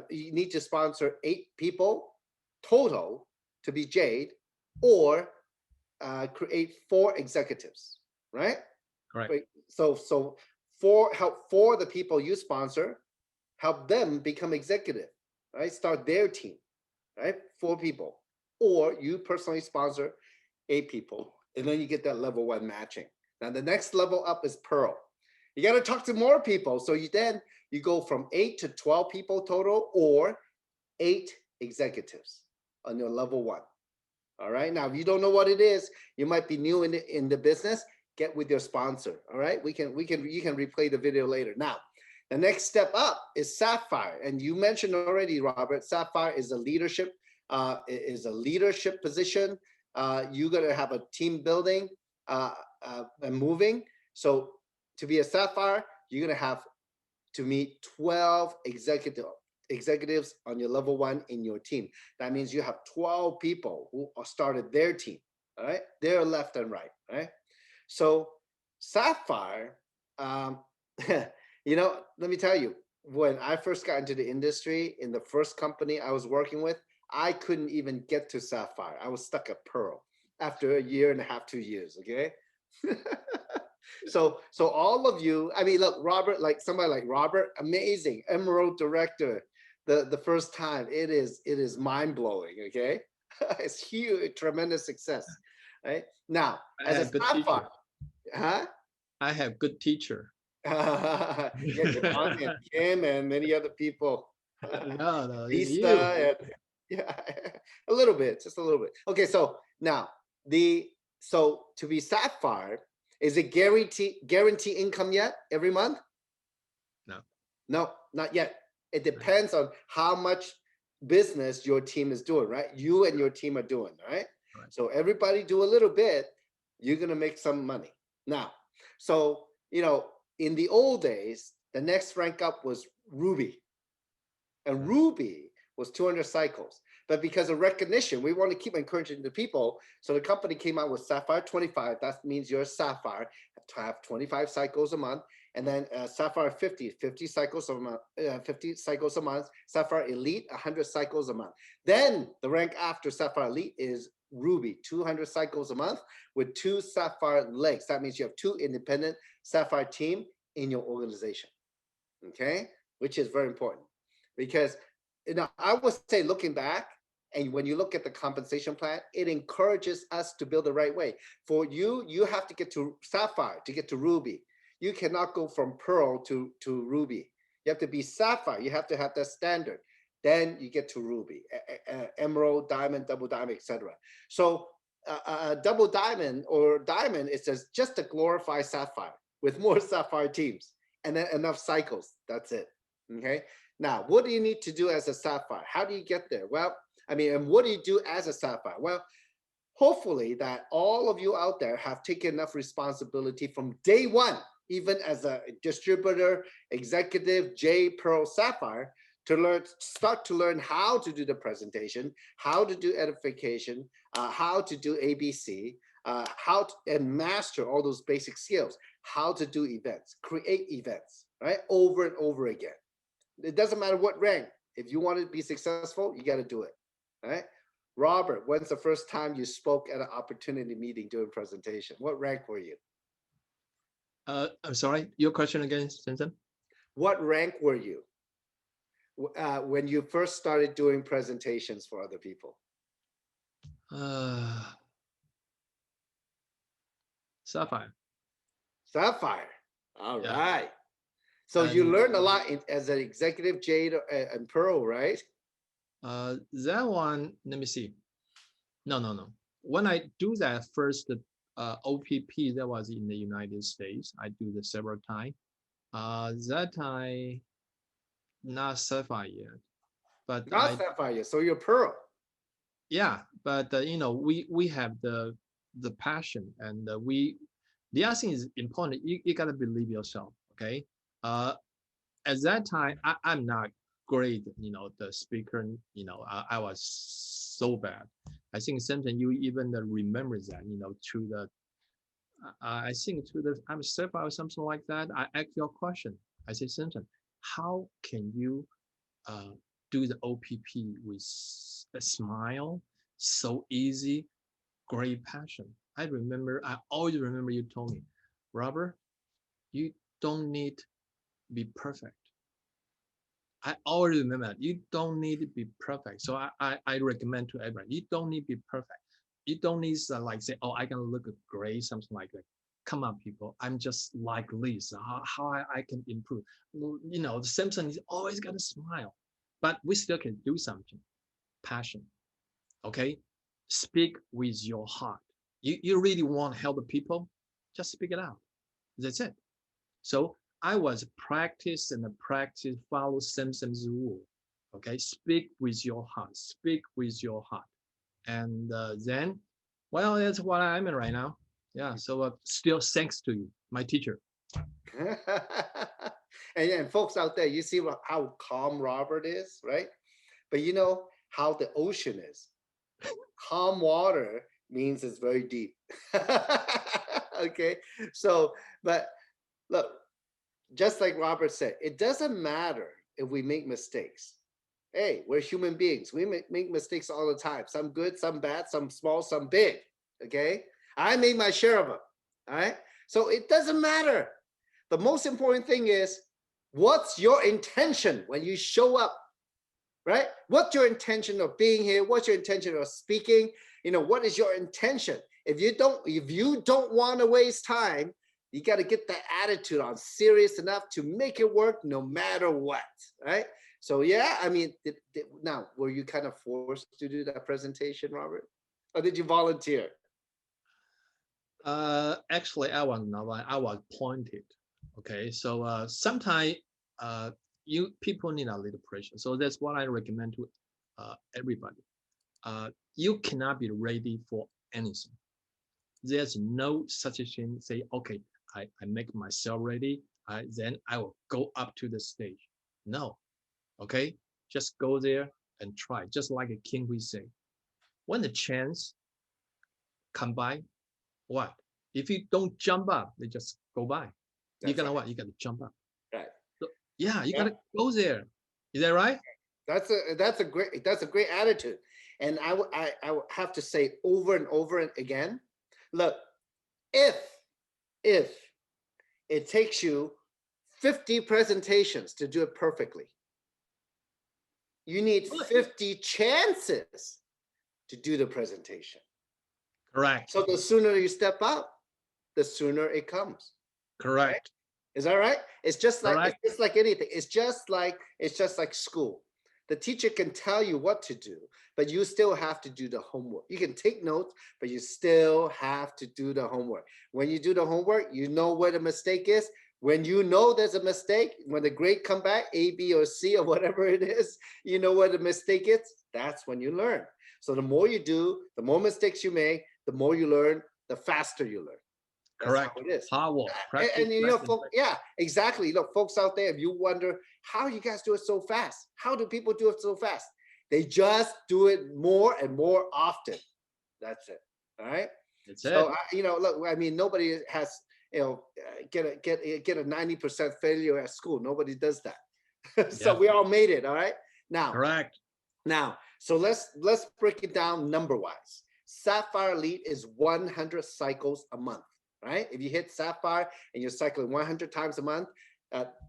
you need to sponsor 8 people total to be Jade, or create 4 executives, right? Correct. Right. So help the people you sponsor, help them become executive, right? Start their team, right? 4 people, or you personally sponsor 8 people, and then you get that level 1 matching. Now the next level up is Pearl. You got to talk to more people. So you go from 8 to 12 people total, or 8 executives on your level 1. All right. Now, if you don't know what it is, you might be new in the business. Get with your sponsor. All right. You can replay the video later. Now, the next step up is Sapphire, and you mentioned already, Robert. Sapphire is a leadership position. You're gonna have a team building and moving. So to be a Sapphire, you're gonna have to meet 12 executives on your level 1 in your team. That means you have 12 people who started their team. All right, they're left and right. Right. So Sapphire, let me tell you, when I first got into the industry, in the first company I was working with, I couldn't even get to Sapphire. I was stuck at Pearl after a year and a half, 2 years. Okay. So all of you, I mean, look, Robert, like somebody like Robert, amazing Emerald director. The first time, it is mind blowing. Okay. It's huge, tremendous success. Right now, I as a have good teacher. Sapphire, huh? I have good teacher. Yeah, John and Kim and many other people. No, no, it's you. Lisa and yeah, a little bit, just a little bit. Okay, so now to be Sapphire, is it guarantee income yet every month? No. No, not yet. It depends on how much business your team is doing, right? You and your team are doing, right? Right. So everybody do a little bit, you're gonna make some money. Now, so in the old days, the next rank up was Ruby. And Ruby was 200 cycles. But because of recognition, we want to keep encouraging the people. So the company came out with Sapphire 25. That means you're a Sapphire, to have 25 cycles a month. And then Sapphire 50 cycles a month, 50 cycles a month. Sapphire Elite, 100 cycles a month. Then the rank after Sapphire Elite is Ruby, 200 cycles a month with 2 Sapphire legs. That means you have 2 independent Sapphire team in your organization. Okay, which is very important, because I would say, looking back, and when you look at the compensation plan, it encourages us to build the right way. For you have to get to Sapphire to get to Ruby. You cannot go from Pearl to Ruby. You have to be Sapphire. You have to have that standard. Then you get to Ruby, Emerald, Diamond, Double Diamond, etc. So Double Diamond or Diamond is just a glorified Sapphire with more Sapphire teams and then enough cycles. That's it. Okay. Now, what do you need to do as a sapphire? How do you get there? Well, I mean, and what do you do as a sapphire? Well, hopefully that all of you out there have taken enough responsibility from day one, even as a distributor, executive, J Pearl Sapphire, to start to learn how to do the presentation, how to do edification, how to do ABC, and master all those basic skills, how to do events, create events, right? Over and over again. It doesn't matter what rank. If you want to be successful, you got to do it, right? Robert, when's the first time you spoke at an opportunity meeting doing presentation? What rank were you? I'm sorry, your question again, Samson? What rank were you when you first started doing presentations for other people? Uh, Sapphire. Sapphire. All Yeah. right. So you And learned a lot as an executive, Jade and Pearl, right? that one, let me see. No. When I do that first OPP, that was in the United States. I do this several times. That time, not Sapphire yet, but Not Sapphire. So you're Pearl. yeah, but we have the passion, and the other thing is important. You gotta believe yourself. Okay. At that time, I'm not great. The speaker. I was so bad. I think something you even remember that. To the I think to the I'm Sapphire or something like that. I ask your question. I say, Simpson, how can you uh, do the OPP with a smile, so easy, great passion? I always remember you told me, Robert, you don't need to be perfect. I always remember that. You don't need to be perfect. So I recommend to everyone, you don't need to be perfect. You don't need to like say, oh, I can look great, something like that. Come on, people. I'm just like this. How I can improve. Simpson is always got to smile, but we still can do something. Passion. Okay. Speak with your heart. You really want to help the people? Just speak it out. That's it. So I was practice and practice follow Simpson's rule. Okay, speak with your heart. Speak with your heart, and then, well, that's what I'm in right now. Yeah. So still thanks to you, my teacher. And folks out there, you see how calm Robert is, right? But you know how the ocean is. Calm water means it's very deep. Okay, so but look, just like Robert said, it doesn't matter if we make mistakes. Hey, we're human beings. We make mistakes all the time. Some good, some bad, some small, some big. Okay, I made my share of them. All right, so it doesn't matter. The most important thing is, what's your intention when you show up, right? What's your intention of being here? What's your intention of speaking? What is your intention? If you don't want to waste time, you got to get that attitude on, serious enough to make it work no matter what, right? So yeah, I mean, now, were you kind of forced to do that presentation, Robert? Or did you volunteer? Actually, I was pointed. Okay, so sometimes you people need a little pressure. So that's what I recommend to everybody. You cannot be ready for anything. There's no such thing. Say, okay, I make myself ready. Then I will go up to the stage. No, okay, just go there and try. Just like a king we say, when the chance come by, what? If you don't jump up, they just go by. You That's gotta right. what? You gotta jump up. Right. So, yeah, you Yeah. gotta go there. Is that right? That's a great attitude. And I would have to say over and over again, look, if if it takes you 50 presentations to do it perfectly, you need 50 chances to do the presentation. Correct. So the sooner you step up, the sooner it comes. Right? Correct. Is that right? It's just like Correct. anything. It's just like school. The teacher can tell you what to do, but you still have to do the homework. You can take notes, but you still have to do the homework. When you do the homework, you know where the mistake is. When you know there's a mistake, when the grade come back, A, B, or C, or whatever it is, you know where the mistake is. That's when you learn. So the more you do, the more mistakes you make, the more you learn, the faster you learn. That's how Correct. it is. Hard work, practice, And you know, practice, folks, yeah, exactly. Look, folks out there, if you wonder how you guys do it so fast, how do people do it so fast? They just do it more and more often. That's it. All right. That's So it. you know, look, I mean, nobody has, you know, get a 90% failure at school. Nobody does that. So Yeah, we all made it. All right. Now, correct. so let's break it down number wise. Sapphire Elite is 100 cycles a month, right? If you hit Sapphire and you're cycling 100 times a month,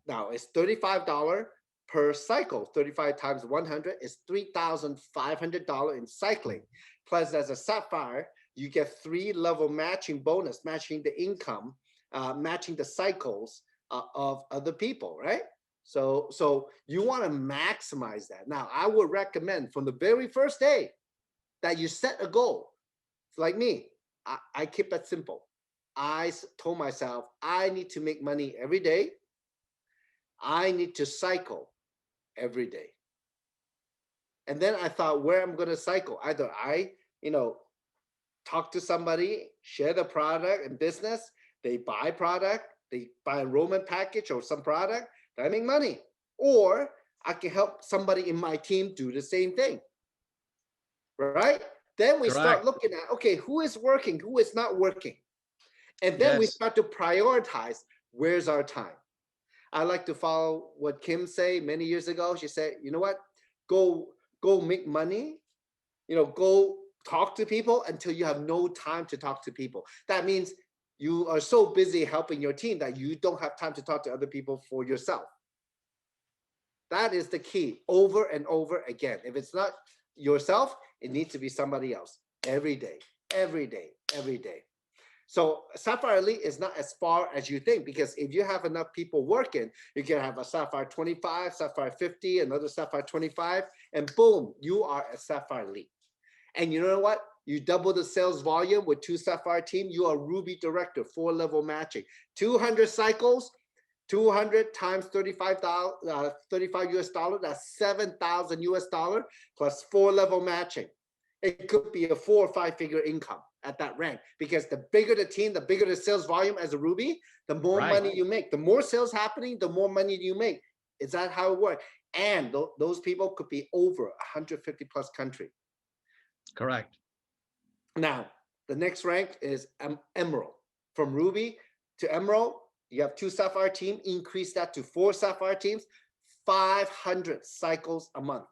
now it's $35 per cycle. 35 times 100 is $3,500 in cycling. Plus, as a Sapphire, you get 3-level matching bonus, matching the income, matching the cycles of other people, right? So you want to maximize that. Now, I would recommend from the very first day that you set a goal. Like me, I keep it simple. I told myself I need to make money every day. I need to cycle every day. And then I thought where I'm going to cycle. Either I, you know, talk to somebody, share the product and business, they buy product, they buy enrollment package or some product, that I make money. Or I can help somebody in my team do the same thing, right? Then we start Correct. looking at, okay, who is working, who is not working? And then we Yes. start to prioritize, where's our time? I like to follow what Kim said many years ago. She said, you know what, go make money, you know, go talk to people until you have no time to talk to people. That means you are so busy helping your team that you don't have time to talk to other people for yourself. That is the key, over and over again. If it's not yourself, it needs to be somebody else every day, every day, every day. So Sapphire Elite is not as far as you think, because if you have enough people working, you can have a Sapphire 25, Sapphire 50, another Sapphire 25, and boom, you are a Sapphire Elite. And you know what? You double the sales volume with 2 Sapphire team, you are Ruby Director, 4-level matching. 200 cycles, 200 times 35 US dollar, that's 7,000 US dollar plus 4-level matching. It could be a 4 or 5-figure income at that rank, because the bigger the team, the bigger the sales volume as a Ruby, the more Right. money you make. The more sales happening, the more money you make. Is that how it works? And those people could be over 150 plus country. Correct. Now, the next rank is Emerald. From Ruby to Emerald, you have 2 Sapphire team, increase that to 4 Sapphire teams, 500 cycles a month.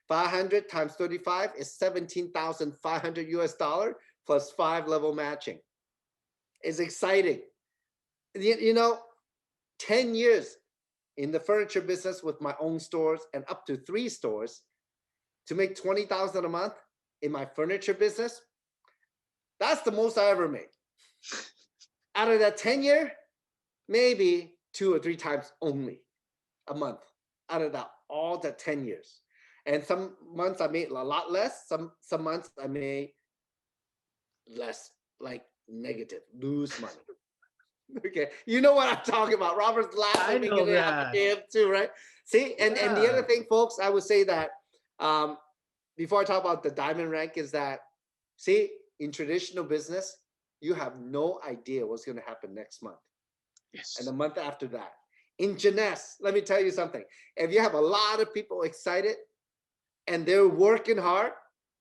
500 times 35 is 17,500 US dollar plus 5-level matching. It's exciting. You know, 10 years in the furniture business with my own stores and up to 3 stores to make 20,000 a month in my furniture business. That's the most I ever made. Out of that 10-year, maybe 2 or 3 times only a month out of that all the 10 years. And some months I made a lot less. Some months I made less, like negative, lose money. Okay, you know what I'm talking about. Robert's I laughing know because it happened that. to him too, right? See, and the other Yeah. thing, folks, I would say that before I talk about the diamond rank is that, see, in traditional business, you have no idea what's going to happen next month and the Yes. month after that. In Jeunesse, let me tell you something. If you have a lot of people excited and they're working hard,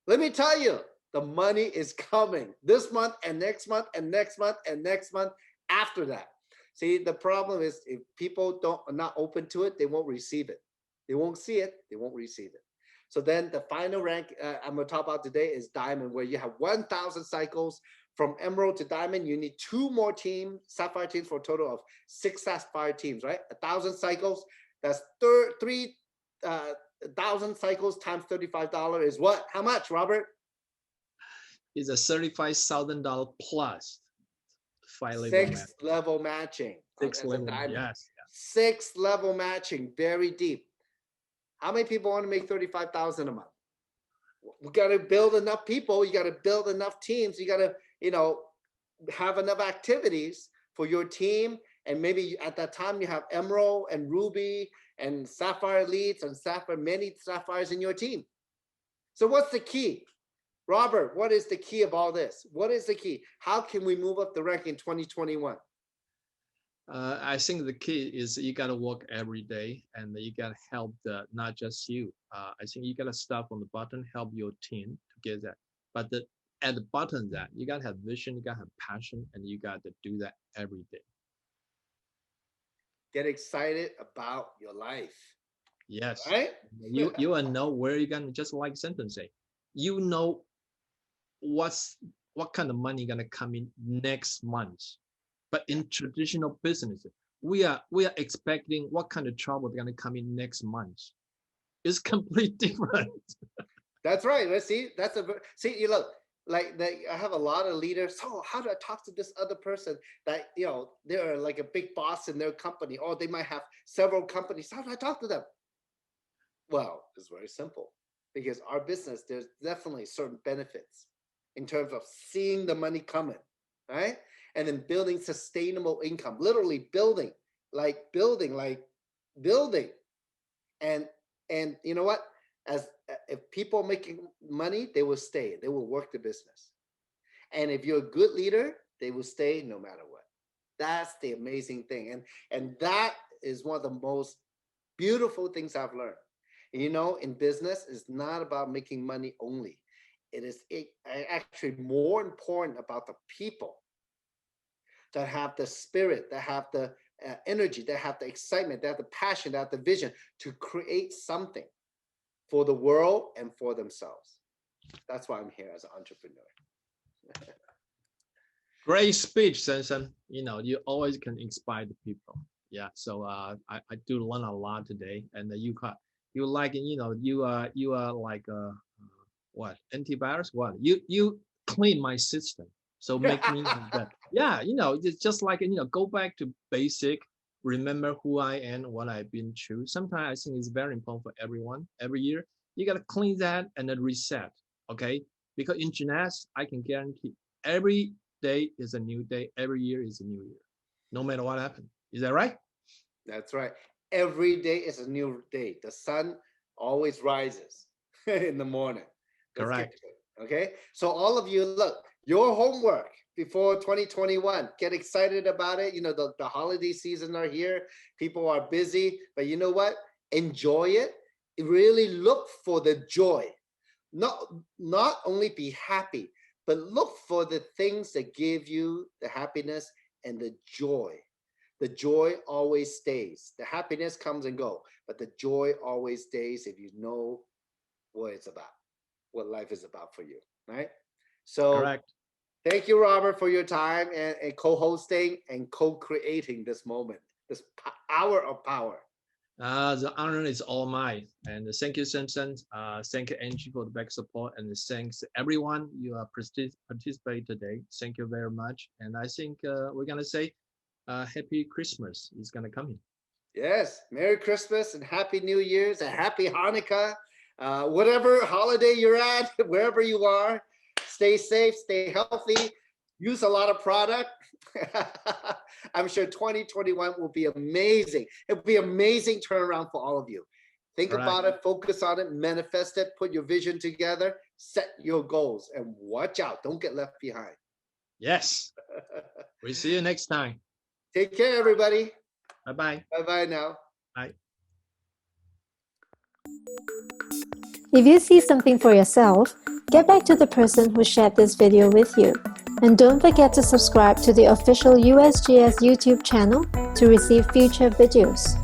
let me tell you, the money is coming this month and next month and next month and next month after that. See, the problem is if people are not open to it, they won't receive it. They won't see it, they won't receive it. So then the final rank I'm going to talk about today is Diamond, where you have 1,000 cycles. From Emerald to Diamond, you need 2 more teams, Sapphire teams, for a total of 6 Sapphire teams, right? 1,000 cycles, that's 3,000 cycles times $35 is what? How much, Robert? It's a $35,000 plus 5-level match. 6-level matching as a 6-level. diamond. Yes. 6-level matching, very deep. How many people want to make 35,000 a month? We got to build enough people. You got to build enough teams. You got to, have enough activities for your team. And maybe at that time you have Emerald and Ruby and Sapphire Elites and many Sapphires in your team. So what's the key? Robert, what is the key of all this? What is the key? How can we move up the rank in 2021? I think the key is you got to work every day, and you got to help not just you. I think you got to start from the bottom, help your team to get that. But at the bottom, that you got to have vision, you got to have passion, and you got to do that every day. Get excited about your life. Yes. Right? You will know where you're gonna, just like Samson say, you know what kind of money gonna come in next month. But in traditional business, we are expecting what kind of trouble gonna come in next month. It's completely different. That's right. Let's see. You look like I have a lot of leaders. So how do I talk to this other person that they're like a big boss in their company, or they might have several companies? How do I talk to them? Well, it's very simple, because our business, there's definitely certain benefits in terms of seeing the money coming, right? And then building sustainable income, literally building. And you know what? If people are making money, they will stay. They will work the business. And if you're a good leader, they will stay no matter what. That's the amazing thing. And that is one of the most beautiful things I've learned. In business, it's not about making money only. It is actually more important about the people that have the spirit, that have the energy, that have the excitement, that have the passion, that have the vision to create something for the world and for themselves. That's why I'm here as an entrepreneur. Great speech, Samson. You always can inspire the people. Yeah. So I do learn a lot today, and you like you are like what, antivirus? What you clean my system, so make me better. Yeah. It's just like go back to basic. Remember who I am, what I've been through. Sometimes I think it's very important for everyone. Every year, you got to clean that and then reset, okay? Because in gymnastics, I can guarantee every day is a new day. Every year is a new year, no matter what happens. Is that right? That's right. Every day is a new day. The sun always rises in the morning. Correct. Okay? So all of you, look, your homework before 2021, get excited about it. The holiday season are here. People are busy, but you know what? Enjoy it. Really look for the joy. Not only be happy, but look for the things that give you the happiness and the joy. The joy always stays. The happiness comes and goes, but the joy always stays if you know what it's about, what life is about for you, right? So correct. Thank you, Robert, for your time and co-hosting and co-creating this moment, this hour of power. The honor is all mine. And thank you, Samson. Thank you, Angie, for the back support. And thanks everyone you participate today. Thank you very much. And I think we're going to say Happy Christmas is going to come in. Yes. Merry Christmas and Happy New Year's and Happy Hanukkah. Whatever holiday you're at, wherever you are, stay safe, stay healthy, use a lot of product. I'm sure 2021 will be amazing. It'll be amazing turnaround for all of you. Think about it, focus on it, manifest it, put your vision together, set your goals, and watch out. Don't get left behind. Yes. We'll see you next time. Take care, everybody. Bye-bye. Bye-bye now. Bye. If you see something for yourself, get back to the person who shared this video with you. And don't forget to subscribe to the official USGS YouTube channel to receive future videos.